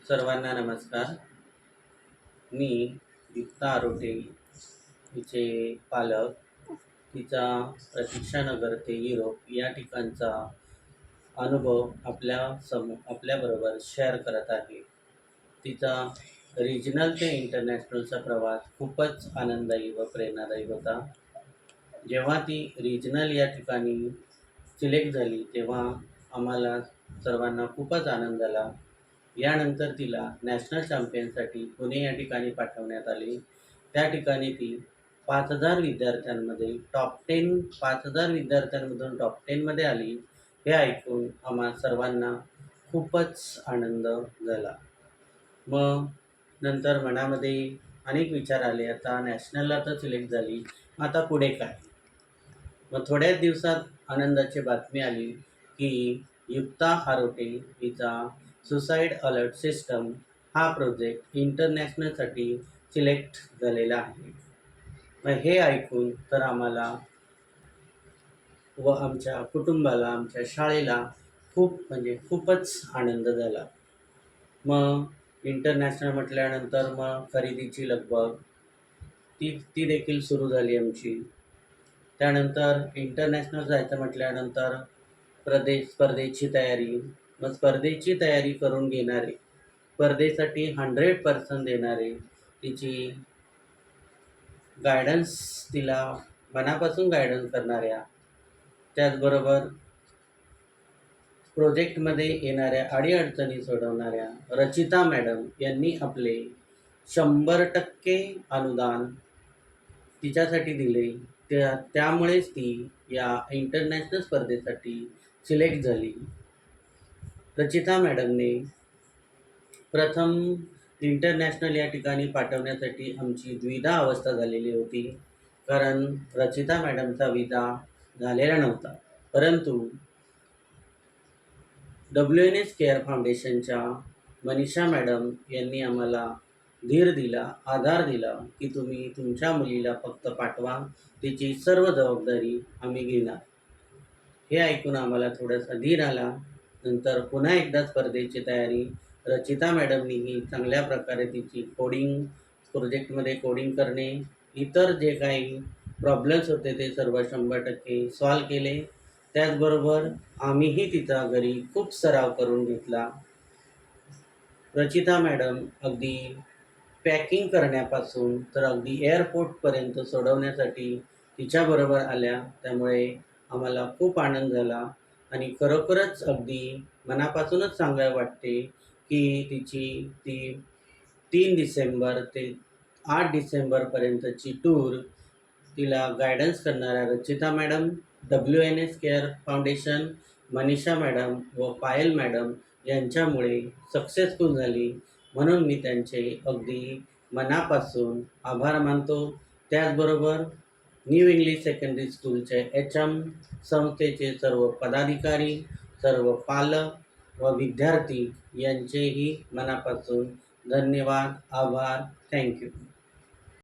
सर्वांना नमस्कार. मी युक्ता आरोटे हिचे पालक. तिचा प्रतीक्षानगर ते युरोप या ठिकाणचा अनुभव आपल्याबरोबर शेअर करत आहे. तिचा रिजनल ते इंटरनॅशनलचा प्रवास खूपच आनंददायी व प्रेरणादायी होता. जेव्हा ती रिजनल या ठिकाणी सिलेक्ट झाली तेव्हा आम्हाला सर्वांना खूपच आनंद झाला. यानंतर तिला नॅशनल चॅम्पियनसाठी पुणे या ठिकाणी पाठवण्यात आले. त्या ठिकाणी ती 5,000 विद्यार्थ्यांमध्ये विद्यार्थ्यांमधून टॉप 10मध्ये आली. हे ऐकून आम्हा सर्वांना खूपच आनंद झाला. मग नंतर मनामध्ये अनेक विचार आले, आता नॅशनलला तर सिलेक्ट झाली, आता पुढे काय? मग थोड्याच दिवसात आनंदाची बातमी आली की युक्ता आरोटे हिचा सुसाईड अलर्ट सिस्टम हा प्रोजेक्ट इंटरनॅशनलसाठी सिलेक्ट झालेला आहे. मग हे ऐकून तर आम्हाला व आमच्या कुटुंबाला, आमच्या शाळेला खूपच आनंद झाला. मग इंटरनॅशनल म्हटल्यानंतर मग खरेदीची लगबग ती देखील सुरू झाली आमची. त्यानंतर इंटरनॅशनल जायचं म्हटल्यानंतर स्पर्धेची तयारी. मग स्पर्धेची तयारी करून घेणारे, स्पर्धेसाठी 100% देणारे, तिची गायडन्स, तिला मनापासून गायडन्स करणाऱ्या, त्याचबरोबर प्रोजेक्टमध्ये येणाऱ्या अडीअडचणी सोडवणाऱ्या रचिता मॅडम यांनी आपले 100% अनुदान तिच्यासाठी दिले. त्यामुळेच ती या इंटरनॅशनल स्पर्धेसाठी सिलेक्ट झाली. रचिता मॅडमने प्रथम इंटरनॅशनल या ठिकाणी पाठवण्यासाठी आमची द्विधा अवस्था झालेली होती, कारण रचिता मॅडमचा विजा झालेला नव्हता. परंतु WNS केअर फाउंडेशनच्या मनीषा मॅडम यांनी आम्हाला धीर दिला, आधार दिला की तुम्ही तुमच्या मुलीला फक्त पाठवा, तिची सर्व जबाबदारी आम्ही घेणार. हे ऐकून आम्हाला थोडासा धीर आला. नंतर पुन्हा एकदा स्पर्धेची तयारी. रचिता मॅडमनीही चांगल्या प्रकारे तिची प्रोजेक्टमध्ये कोडिंग करणे, इतर जे काही प्रॉब्लेम्स होते ते सर्व 100% सॉल्व केले. त्याचबरोबर आम्हीही तिचा घरी खूप सराव करून घेतला. रचिता मॅडम अगदी पॅकिंग करण्यापासून तर अगदी एअरपोर्टपर्यंत सोडवण्यासाठी तिच्याबरोबर आल्या. त्यामुळे आम्हाला खूप आनंद झाला आणि खरोखरच अगदी मनापासूनच सांगायला वाटते की ती 3 डिसेंबर ते 8 डिसेंबरपर्यंतची टूर तिला गायडन्स करणाऱ्या Rachita madam, WNS care foundation, Manisha madam व पायल मॅडम यांच्यामुळे सक्सेसफुल झाली. म्हणून मी त्यांचे अगदी मनापासून आभार मानतो. त्याचबरोबर न्यू इंग्लिश सेकंडरी स्कूलचे HM, संस्थेचे सर्व पदाधिकारी, सर्व पालक व विद्यार्थी यांचेही मनापासून धन्यवाद, आभार, थँक्यू.